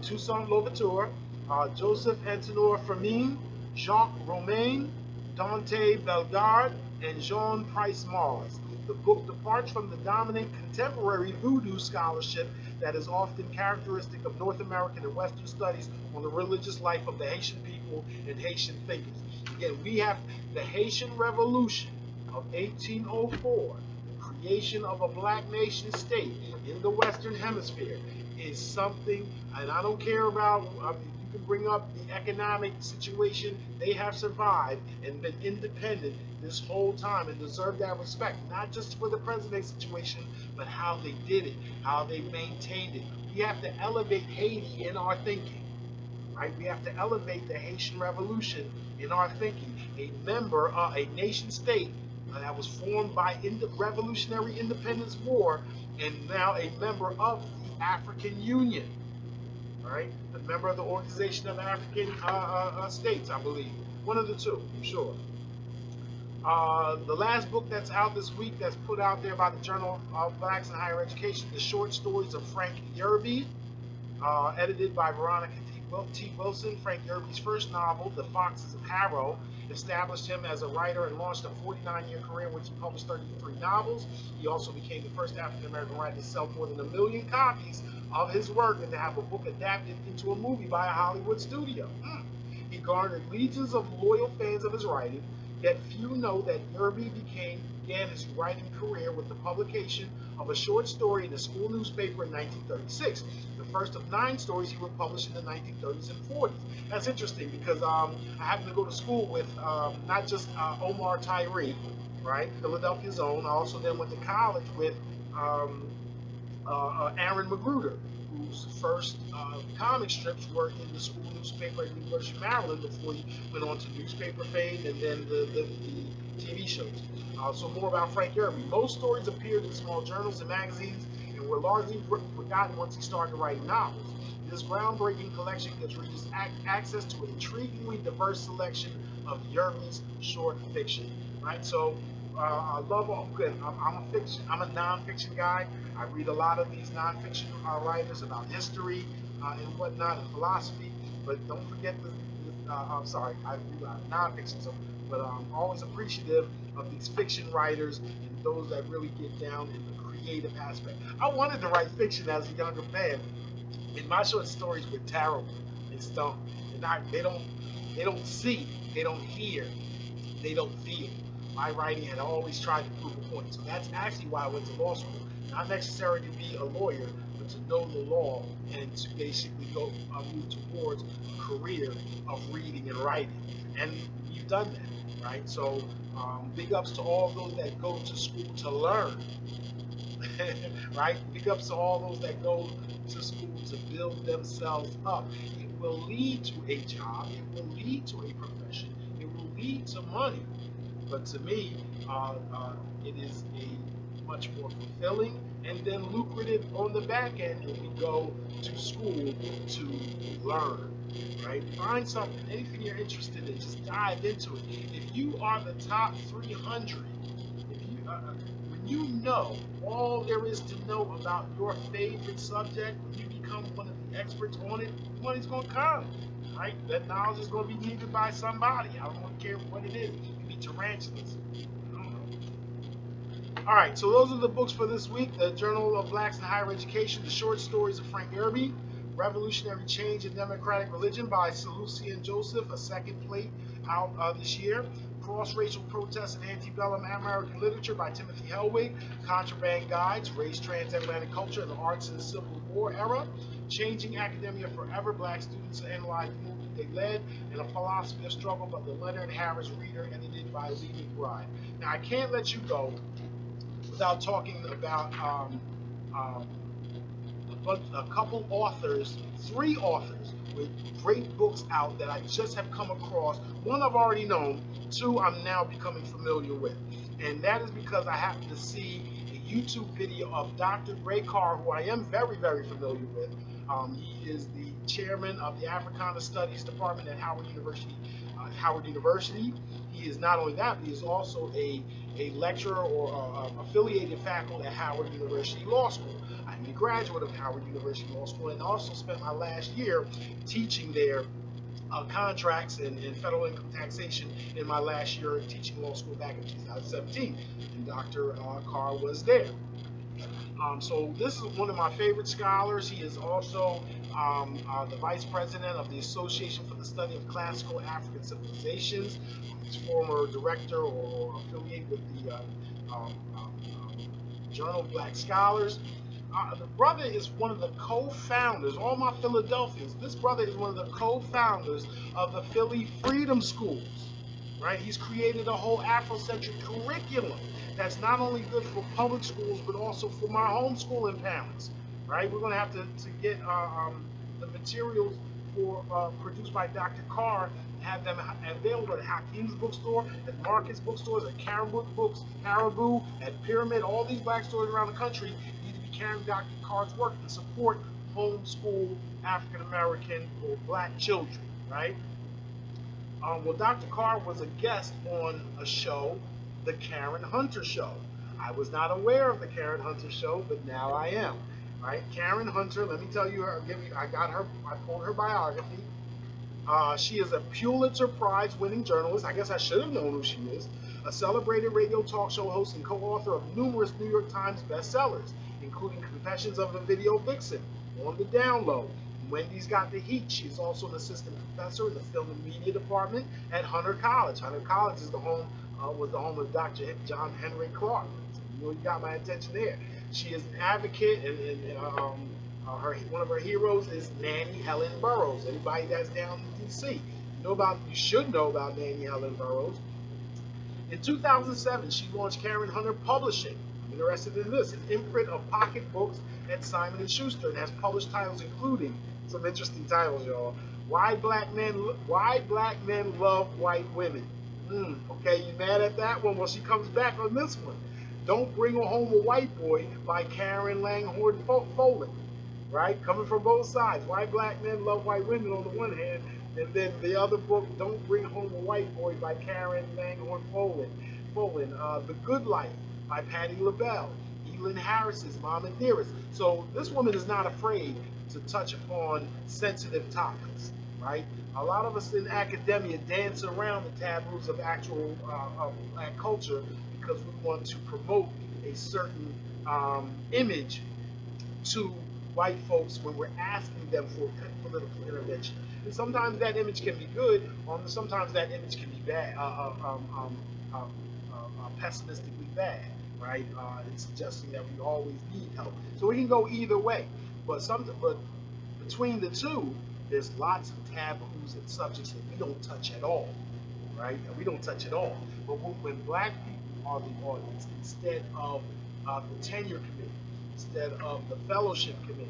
Toussaint Louverture, Joseph Antenor Firmin, Jacques Romain, Dante Bellegarde, and Jean Price Mars. The book departs from the dominant contemporary voodoo scholarship that is often characteristic of North American and Western studies on the religious life of the Haitian people and Haitian thinkers. Again, we have the Haitian Revolution of 1804, the creation of a black nation state in the Western Hemisphere, is something, and I don't care about, you can bring up the economic situation, they have survived and been independent this whole time and deserve that respect, not just for the present-day situation, but how they did it, how they maintained it. We have to elevate Haiti in our thinking, right? We have to elevate the Haitian Revolution in our thinking. A member of a nation state that was formed by the Revolutionary Independence War, and now a member of the African Union, right? A member of the Organization of African States, I believe. One of the two, I'm sure. The last book that's out this week, that's put out there by the Journal of Blacks in Higher Education, The Short Stories of Frank Yerby, edited by Veronica T. Wilson. Frank Yerby's first novel, The Foxes of Harrow, established him as a writer and launched a 49-year career in which he published 33 novels. He also became the first African-American writer to sell more than 1 million copies of his work and to have a book adapted into a movie by a Hollywood studio. He garnered legions of loyal fans of his writing, yet few know that Yerby began his writing career with the publication of a short story in a school newspaper in 1936, the first of 9 stories he would publish in the 1930s and 40s. That's interesting because I happened to go to school with not just Omar Tyree, right, Philadelphia's own. I also then went to college with Aaron McBride, whose first comic strips were in the school newspaper at the University of Maryland before he went on to newspaper fame and then the TV shows. So more about Frank Yerby. Most stories appeared in small journals and magazines and were largely forgotten once he started writing novels. This groundbreaking collection gives readers access to an intriguingly diverse selection of Yerby's short fiction. Right, so I love all good. I'm a nonfiction guy. I read a lot of these nonfiction writers about history and whatnot and philosophy. But don't forget I'm sorry, I read a lot of nonfiction. So, but I'm always appreciative of these fiction writers and those that really get down in the creative aspect. I wanted to write fiction as a younger man, and my short stories were terrible. They stunk. They don't see, they don't hear, they don't feel. My writing had always tried to prove a point. So that's actually why I went to law school. Not necessarily to be a lawyer, but to know the law and to basically go move towards a career of reading and writing. And you've done that, right? So big ups to all those that go to school to learn, right? Big ups to all those that go to school to build themselves up. It will lead to a job. It will lead to a profession. It will lead to money. But to me, it is a much more fulfilling and then lucrative on the back end when we go to school to learn, right? Find something, anything you're interested in, just dive into it. If you are the top 300, when you know all there is to know about your favorite subject, when you become one of the experts on it, money's going to come, right? That knowledge is going to be needed by somebody. I don't care what it is. Tarantulas. I don't know. All right, so those are the books for this week. The Journal of Blacks in Higher Education, The Short Stories of Frank Yerby, Revolutionary Change in Democratic Religion by Salusi and Joseph, a second plate out this year. Cross-Racial Protests and Antebellum American Literature by Timothy Helwig, Contraband Guides, Race, Transatlantic Culture, and the Arts in the Civil War Era, Changing Academia Forever, Black Students Analyze the Movement They Led, and A Philosophy of Struggle by the Leonard Harris Reader, edited by Lee McBride. Now, I can't let you go without talking about a couple authors, 3 authors with great books out that I just have come across. One I've already known, 2 I'm now becoming familiar with. And that is because I happened to see a YouTube video of Dr. Ray Carr, who I am very, very familiar with. He is the chairman of the Africana Studies Department at Howard University. He is not only that, but he is also a lecturer or affiliated faculty at Howard University Law School. I'm a graduate of Howard University Law School and also spent my last year teaching there contracts and federal income taxation in my last year of teaching law school back in 2017. And Dr. Carr was there. So this is one of my favorite scholars. He is also the vice president of the Association for the Study of Classical African Civilizations. He's former director or affiliated with the Journal of Black Scholars. The brother is one of the co-founders, all my Philadelphians, this brother is one of the co-founders of the Philly Freedom Schools, right? He's created a whole Afrocentric curriculum that's not only good for public schools, but also for my homeschooling parents, right? We're going to have to get the materials produced by Dr. Carr, have them available at Hakim's Bookstore, at Marcus Bookstores, at Caribou, at Pyramid, all these black stores around the country. Carrying Dr. Carr's work and support homeschool African American or black children, right? Well, Dr. Carr was a guest on a show, The Karen Hunter Show. I was not aware of The Karen Hunter Show, but now I am, right? Karen Hunter, let me tell you, I pulled her biography. She is a Pulitzer Prize winning journalist. I guess I should have known who she is. A celebrated radio talk show host and co-author of numerous New York Times bestsellers, including Confessions of a Video Vixen, On the Down Low, Wendy's got the heat. She's also an assistant professor in the film and media department at Hunter College. Hunter College is the home was the home of Dr. John Henry Clark. So, you got my attention there. She is an advocate, and one of her heroes is Nanny Helen Burroughs. Anybody that's down in D.C. You should know about Nanny Helen Burroughs. In 2007, she launched Karen Hunter Publishing. I'm interested in this, an imprint of pocketbooks at Simon & Schuster, and has published titles including some interesting titles, y'all. Why Black Men Love White Women. Okay, you mad at that one? Well, she comes back on this one. Don't Bring Home a White Boy by Karen Langhorne Follett. Right? Coming from both sides. Why Black Men Love White Women on the one hand, and then the other book, Don't Bring Home a White Boy by Karen Langhorne Follett. The Good Life by Patti LaBelle. Elin Harris's Mom and Dearest. So this woman is not afraid to touch upon sensitive topics, right? A lot of us in academia dance around the taboos of actual black culture because we want to promote a certain image to white folks when we're asking them for political intervention. And sometimes that image can be good, sometimes that image can be bad, pessimistically bad, right? It's suggesting that we always need help. So we can go either way. But between the two, there's lots of taboos and subjects that we don't touch at all, right? And we don't touch at all. But when black people are the audience, instead of the tenure committee, instead of the fellowship committee,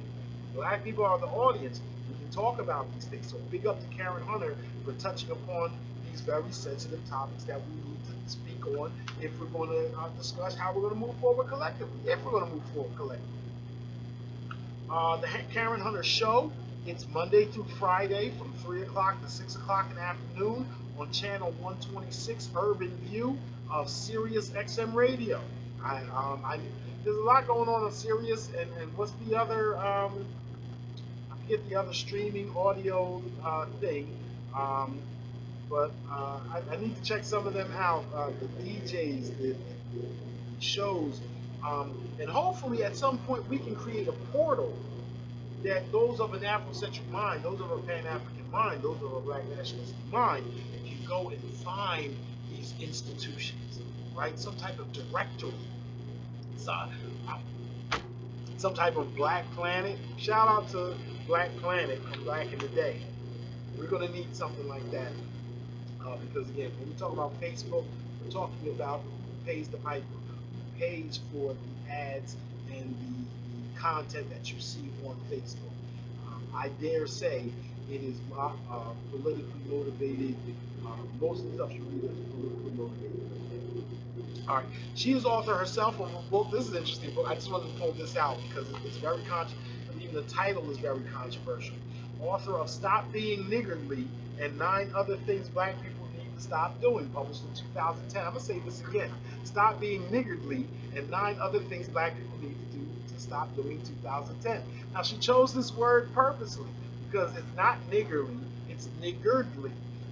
black people are the audience. We can talk about these things. So big up to Karen Hunter for touching upon these very sensitive topics that we need to speak on if we're going to discuss how we're going to move forward collectively, if we're going to move forward collectively. The Karen Hunter Show, it's Monday through Friday from 3 o'clock to 6 o'clock in the afternoon on channel 126 Urban View of Sirius XM Radio. There's a lot going on Sirius, and what's the other, I forget the other streaming audio thing, but I need to check some of them out, the DJs, the shows, and hopefully at some point we can create a portal that those of an Afrocentric mind, those of a Pan-African mind, those of a Black nationalist mind can go and find these institutions, right? Some type of directory, some type of Black Planet. Shout out to Black Planet from back in the day. We're going to need something like that because again, when we talk about Facebook, we're talking about who pays the piper, who pays for the ads and the content that you see on Facebook. I dare say it is not politically motivated. Most of the stuff you read is politically motivated. All right, she is author herself of a book. This is an interesting book. I just wanted to pull this out because it's very controversial. Even the title is very controversial. Author of Stop Being Niggardly and 9 Other Things Black People Need to Stop Doing, published in 2010. I'm going to say this again. Stop Being Niggardly and 9 Other Things Black People Need to Do to Stop Doing, 2010. Now, she chose this word purposely because it's not niggardly, it's niggardly.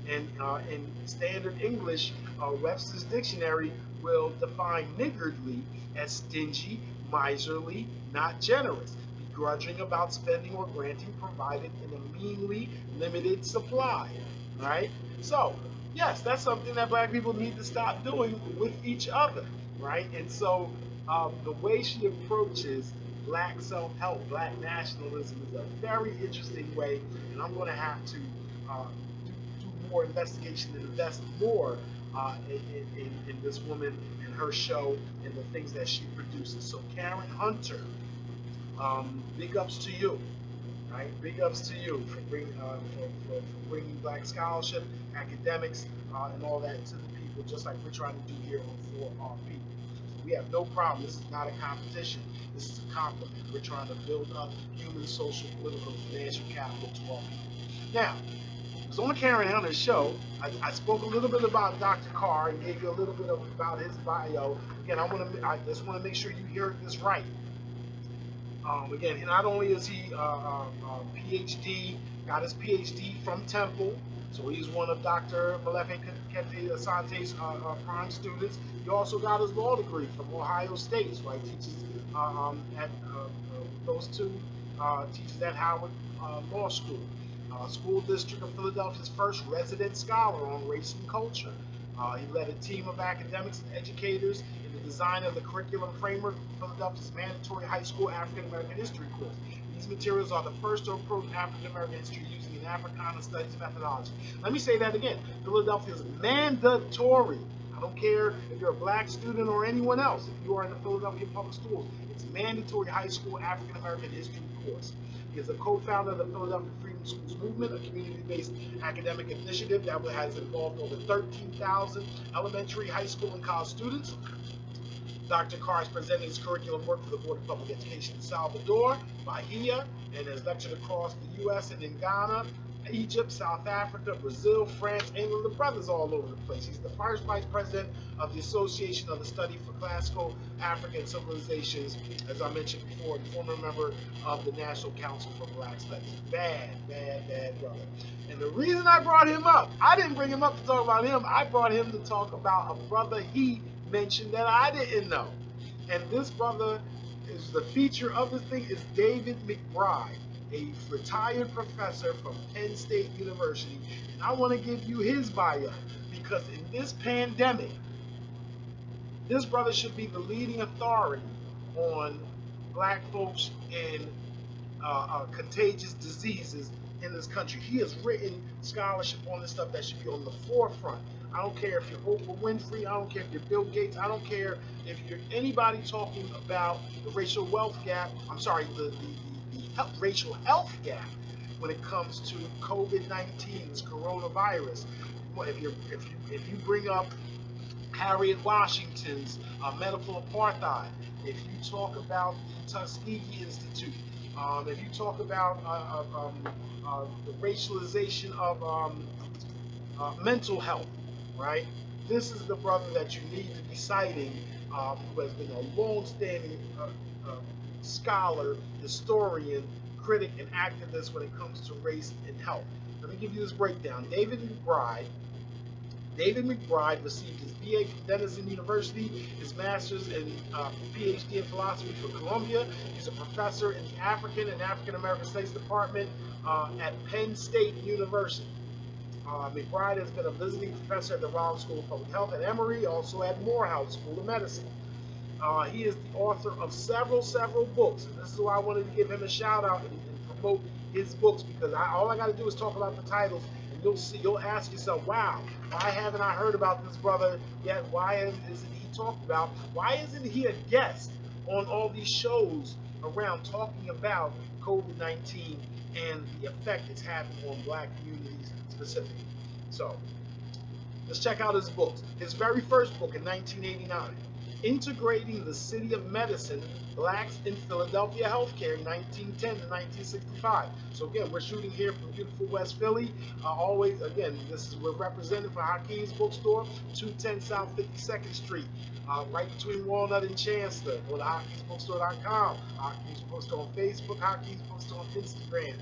And in standard English, Webster's Dictionary will define niggardly as stingy, miserly, not generous, begrudging about spending or granting provided in a meanly limited supply, right? So, yes, that's something that black people need to stop doing with each other, right? And so the way she approaches black self-help, black nationalism is a very interesting way, and I'm going to have to do more investigation and invest more in this woman and her show and the things that she produces. So Karen Hunter, big ups to you, right? Big ups to you for bringing black scholarship, academics, and all that to the people, just like we're trying to do here on For Our People. So we have no problem. This is not a competition. This is a compliment. We're trying to build up human, social, political, and financial capital to all people. Now, it was on Karen Hunter's show. I spoke a little bit about Dr. Carr and gave you a little bit about his bio. Again, I just want to make sure you hear this right. Again, not only is he PhD, got his PhD from Temple, so he's one of Dr. Malefe Kete Asante's prime students. He also got his law degree from Ohio State, so he teaches at those two teaches at Howard Law School. School District of Philadelphia's first resident scholar on race and culture. He led a team of academics and educators in the design of the curriculum framework for Philadelphia's mandatory high school African American history course. These materials are the first to approach African American history using an Africana studies methodology. Let me say that again. Philadelphia's mandatory. I don't care if you're a black student or anyone else. If you are in the Philadelphia Public Schools, it's mandatory high school African American history course. He is a co-founder of the Philadelphia Freedom Schools Movement, a community-based academic initiative that has involved over 13,000 elementary, high school, and college students. Dr. Carr has presented his curriculum work for the Board of Public Education in Salvador, Bahia, and has lectured across the U.S. and in Ghana, Egypt, South Africa, Brazil, France, England. The brother's all over the place. He's the first vice president of the Association of the Study for Classical African Civilizations, as I mentioned before, and former member of the National Council for Black Studies. Bad brother. And the reason I brought him up, I didn't bring him up to talk about him. I brought him to talk about a brother he mentioned that I didn't know. And this brother is the feature of this thing is David McBride, a retired professor from Penn State University. And I want to give you his bio because in this pandemic, this brother should be the leading authority on black folks and contagious diseases in this country. He has written scholarship on this stuff that should be on the forefront. I don't care if you're Oprah Winfrey, I don't care if you're Bill Gates, I don't care if you're anybody talking about the racial wealth gap, the racial health gap when it comes to COVID-19, this coronavirus. If you bring up Harriet Washington's medical apartheid, if you talk about the Tuskegee Institute, if you talk about the racialization of mental health, right? This is the brother that you need to be citing, who has been a long-standing scholar, historian, critic, and activist when it comes to race and health. Let me give you this breakdown. David McBride received his BA from Denison University, his master's and PhD in philosophy from Columbia. He's a professor in the African and African American Studies Department at Penn State University. McBride has been a visiting professor at the Rollins School of Public Health at Emory, also at Morehouse School of Medicine. He is the author of several books, and this is why I wanted to give him a shout out and promote his books, because all I got to do is talk about the titles, and you'll ask yourself, wow, why haven't I heard about this brother yet? Why isn't he talked about? Why isn't he a guest on all these shows around talking about COVID-19 and the effect it's having on black communities specifically? So let's check out his books. His very first book in 1989, Integrating the City of Medicine, Blacks in Philadelphia Healthcare, 1910 to 1965. So again, we're shooting here from beautiful West Philly. We're represented for Hakim's Bookstore, 210 South 52nd Street, right between Walnut and Chancellor. Go to HakimsBookstore.com, Hakim's Bookstore on Facebook, Hakim's Bookstore on Instagram,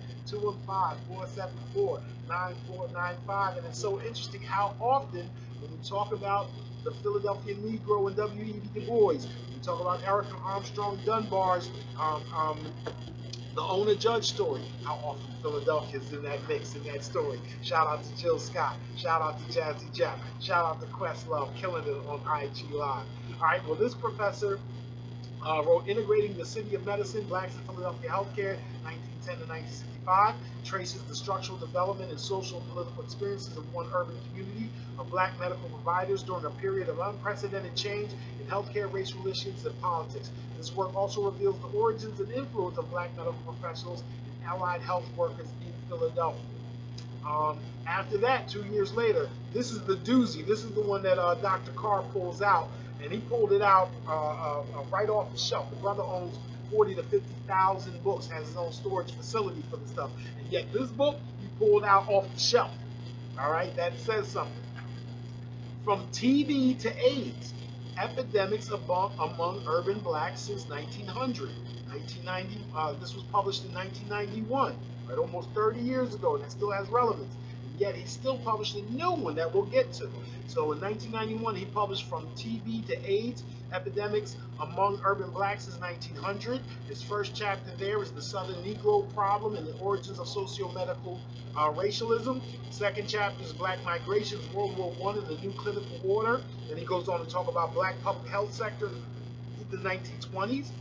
215-474-9495. And it's so interesting how often when we talk about the Philadelphia Negro and W.E.B. Du Bois, we talk about Erica Armstrong Dunbar's the owner-judge story, how often Philadelphia is in that mix, in that story. Shout out to Jill Scott. Shout out to Jazzy Jack. Shout out to Questlove, killing it on IG Live. All right, well, this professor wrote Integrating the City of Medicine, Blacks in Philadelphia Healthcare, 1910 to 1965, traces the structural development and social and political experiences of one urban community of black medical providers during a period of unprecedented change in healthcare, race relations, and politics. This work also reveals the origins and influence of black medical professionals and allied health workers in Philadelphia. After that, 2 years later, this is the doozy. This is the one that Dr. Carr pulls out, and he pulled it out right off the shelf. The brother owns 40 to 50,000 books, has his own storage facility for the stuff, and yet this book he pulled out off the shelf. All right, that says something. From TB to AIDS, Epidemics among Urban Blacks since 1900. 1990. This was published in 1991, right, almost 30 years ago, and it still has relevance. And yet he still published a new one that we'll get to. So in 1991, he published From TB to AIDS, Epidemics Among Urban Blacks since 1900. His first chapter there is the Southern Negro Problem and the Origins of Socio-Medical Racialism. Second chapter is Black Migrations, World War I and the New Clinical Order. Then he goes on to talk about Black public health sector in the 1920s.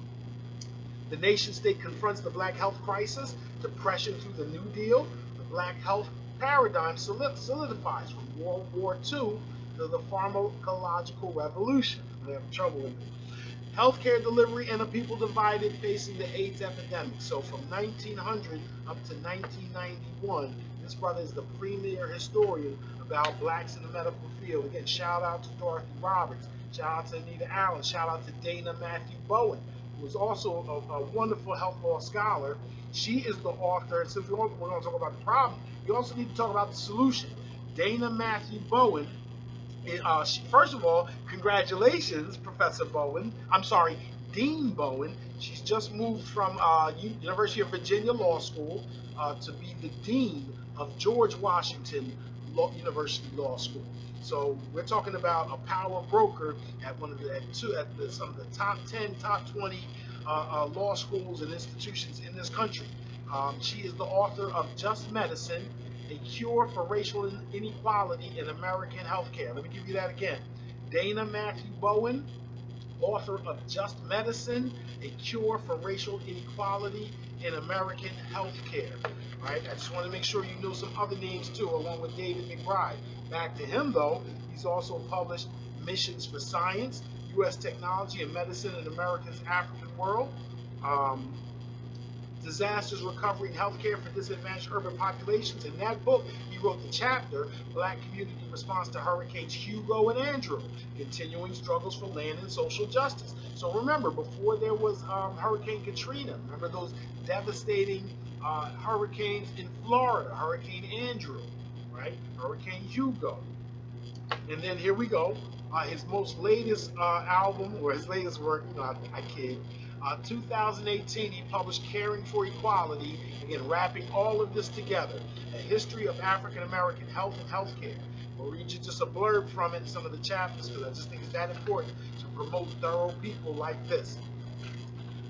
The nation state confronts the Black health crisis, depression through the New Deal. The Black health paradigm solidifies from World War II to the pharmacological revolution. I'm having trouble with it. Healthcare delivery and a people divided facing the AIDS epidemic. So from 1900 up to 1991, this brother is the premier historian about blacks in the medical field. Again, shout out to Dorothy Roberts, shout out to Anita Allen, shout out to Dana Matthew Bowen, who is also a wonderful health law scholar. She is the author, and since we're going to talk about the problem, we also need to talk about the solution. Dana Matthew Bowen, first of all, congratulations, Professor Bowen. I'm sorry, Dean Bowen. She's just moved from University of Virginia Law School to be the Dean of George Washington University Law School. So we're talking about a power broker at some of the top 10, top 20 law schools and institutions in this country. She is the author of Just Medicine, A Cure for Racial Inequality in American Healthcare. Let me give you that again. Dana Matthew Bowen, author of Just Medicine, A Cure for Racial Inequality in American Healthcare. All right, I just want to make sure you know some other names too, along with David McBride. Back to him though, he's also published Missions for Science, U.S. Technology and Medicine in America's African World, Disasters, Recovery, and Healthcare for Disadvantaged Urban Populations. In that book, he wrote the chapter, Black Community Response to Hurricanes Hugo and Andrew, Continuing Struggles for Land and Social Justice. So remember, before there was Hurricane Katrina, remember those devastating hurricanes in Florida, Hurricane Andrew, right? Hurricane Hugo. And then here we go. His most latest album, or his latest work, I kid, 2018, he published Caring for Equality, again, wrapping all of this together, a history of African American health and healthcare. We'll read you just a blurb from it in some of the chapters, because I just think it's that important to promote thorough people like this.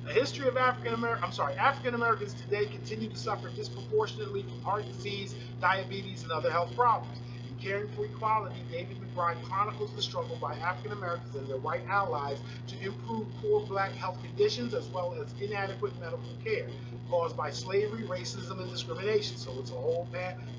A history of African Americans today continue to suffer disproportionately from heart disease, diabetes, and other health problems. In Caring for Equality, David McBride chronicles the struggle by African Americans and their white allies to improve poor black health conditions as well as inadequate medical care caused by slavery, racism, and discrimination. So it's a whole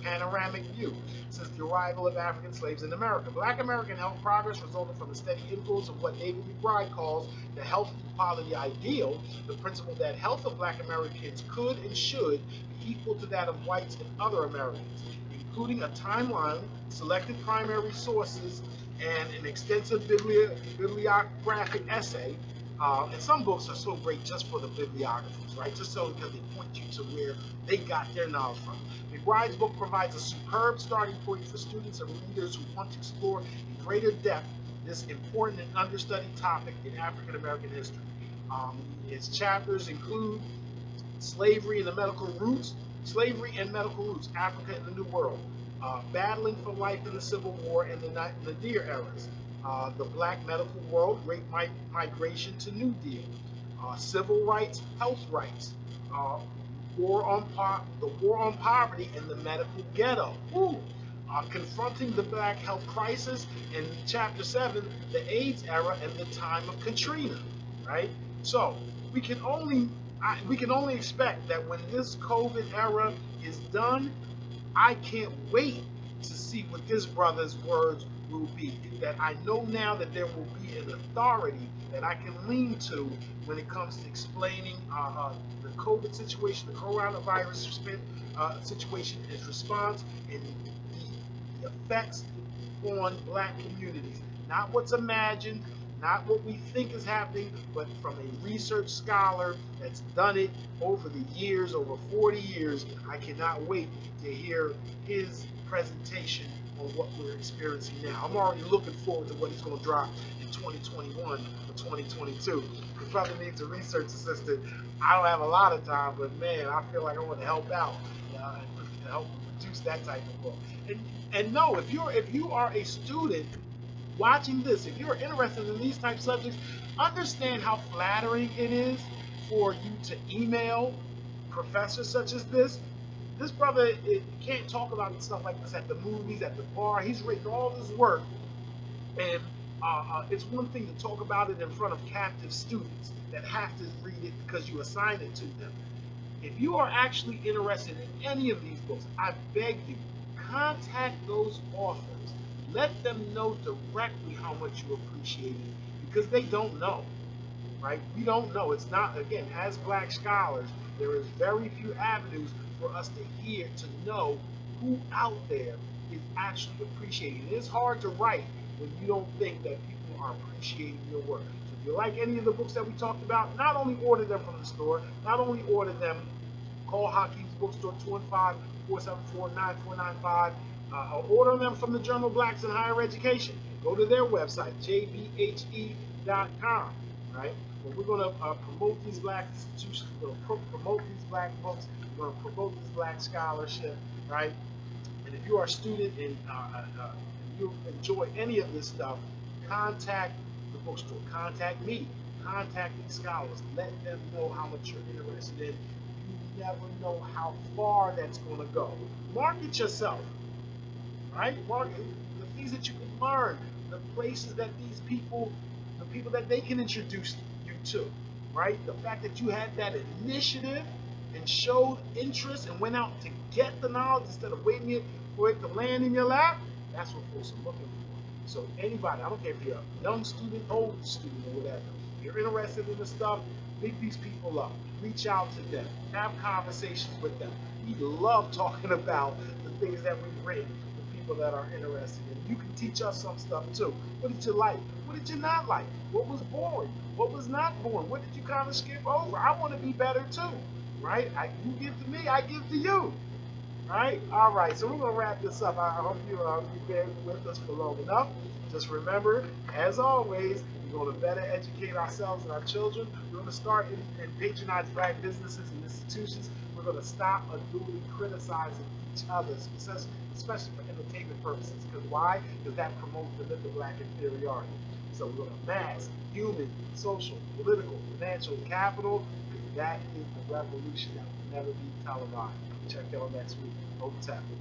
panoramic view. Since the arrival of African slaves in America, Black American health progress resulted from a steady influence of what David McBride calls the health equality ideal, the principle that health of Black Americans could and should be equal to that of whites and other Americans, including a timeline, selected primary sources, and an extensive bibliographic essay. And some books are so great just for the bibliographies, right? Just so because they point you to where they got their knowledge from. McBride's book provides a superb starting point for students and readers who want to explore in greater depth this important and understudied topic in African American history. Its chapters include Slavery and Medical Roots, Africa and the New World, Battling for Life in the Civil War and the Nadir eras, the Black Medical World, Great Migration to New Deal, Civil Rights, Health Rights, the War on Poverty and the Medical Ghetto, Confronting the Black Health Crisis, and Chapter 7, the AIDS Era and the Time of Katrina, right? So we can only expect that when this COVID era is done, I can't wait to see what this brother's words will be. That I know now that there will be an authority that I can lean to when it comes to explaining the COVID situation, the coronavirus situation, its response, and the effects on Black communities. Not what's imagined, not what we think is happening, but from a research scholar that's done it over the years, over 40 years. I cannot wait to hear his presentation on what we're experiencing now. I'm already looking forward to what he's going to drop in 2021 or 2022. The brother needs a research assistant. I don't have a lot of time, but man, I feel like I want to help out and help produce that type of book. And no, if you are a student watching this, if you're interested in these type subjects, Understand how flattering it is for you to email professors such as this. This brother can't talk about stuff like this at the movies, at the bar. He's written all this work, and it's one thing to talk about it in front of captive students that have to read it because you assign it to them. If you are actually interested in any of these books, I beg you, contact those authors. Let them know directly how much you appreciate it because they don't know, right? We don't know. It's not, again, as black scholars, there is very few avenues for us to hear, to know who out there is actually appreciating it. It's hard to write when you don't think that people are appreciating your work. So if you like any of the books that we talked about, not only order them from the store, not only order them, call Hakim's Bookstore 215-474-9495. Order them from the Journal Blacks in Higher Education. Go to their website, jbhe.com, right? But we're going to promote these black institutions. We're going to promote these black books. We're going to promote this black scholarship, right? And if you are a student and you enjoy any of this stuff, contact the bookstore. Contact me. Contact these scholars. Let them know how much you're interested in. You never know how far that's going to go. Market yourself, right? Market the things that you can learn, the places that these people, the people that they can introduce you to, right? The fact that you had that initiative and showed interest and went out to get the knowledge instead of waiting for it to land in your lap, that's what folks are looking for. So anybody, I don't care if you're a young student, old student, or whatever, if you're interested in this stuff, pick these people up, reach out to them, have conversations with them. We love talking about the things that we've written with people that are interested in. You can teach us some stuff too. What did you like? What did you not like? What was boring? What was not boring? What did you kind of skip over? I want to be better too, right? You give to me, I give to you. Right? All right, so we're going to wrap this up. I hope you've been with us for long enough. Just remember, as always, we're going to better educate ourselves and our children. We're going to start and patronize black businesses and institutions. We're going to stop unduly criticizing each other, especially for entertainment purposes. Because why? Because that promotes the myth of black inferiority. So we're going to mask human, social, political, financial capital, because that is the revolution that will never be televised. Check y'all next week. Hope it's happening.